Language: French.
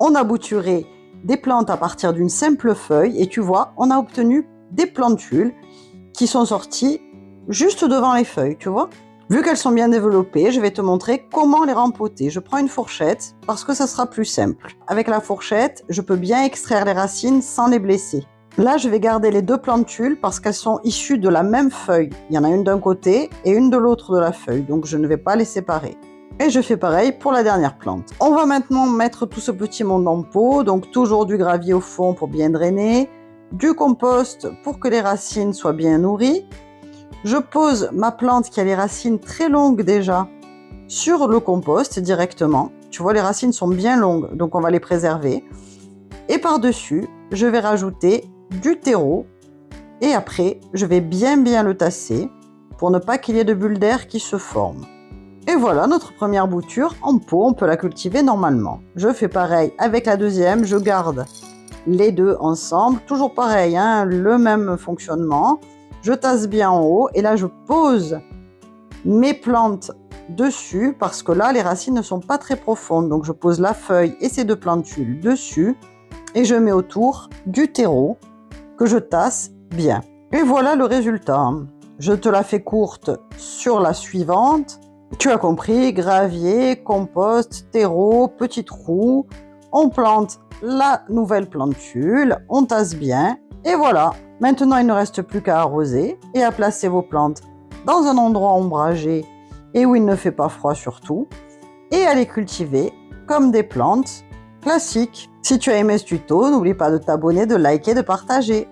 On a bouturé des plantes à partir d'une simple feuille et tu vois, on a obtenu des plantules qui sont sorties juste devant les feuilles, tu vois. Vu qu'elles sont bien développées, je vais te montrer comment les rempoter. Je prends une fourchette parce que ça sera plus simple. Avec la fourchette, je peux bien extraire les racines sans les blesser. Là, je vais garder les deux plantules parce qu'elles sont issues de la même feuille. Il y en a une d'un côté et une de l'autre de la feuille, donc je ne vais pas les séparer. Et je fais pareil pour la dernière plante. On va maintenant mettre tout ce petit monde en pot, donc toujours du gravier au fond pour bien drainer, du compost pour que les racines soient bien nourries. Je pose ma plante qui a les racines très longues déjà sur le compost directement. Tu vois, les racines sont bien longues, donc on va les préserver. Et par-dessus, je vais rajouter du terreau. Et après, je vais bien le tasser pour ne pas qu'il y ait de bulles d'air qui se forment. Et voilà notre première bouture en pot, on peut la cultiver normalement. Je fais pareil avec la deuxième, je garde les deux ensemble. Toujours pareil, hein, le même fonctionnement. Je tasse bien en haut et là je pose mes plantes dessus parce que là les racines ne sont pas très profondes. Donc je pose la feuille et ces deux plantules dessus et je mets autour du terreau que je tasse bien. Et voilà le résultat. Je te la fais courte sur la suivante. Tu as compris, gravier, compost, terreau, petit trou. On plante la nouvelle plantule, on tasse bien et voilà. Maintenant, il ne reste plus qu'à arroser et à placer vos plantes dans un endroit ombragé et où il ne fait pas froid surtout et à les cultiver comme des plantes classiques. Si tu as aimé ce tuto, n'oublie pas de t'abonner, de liker, de partager.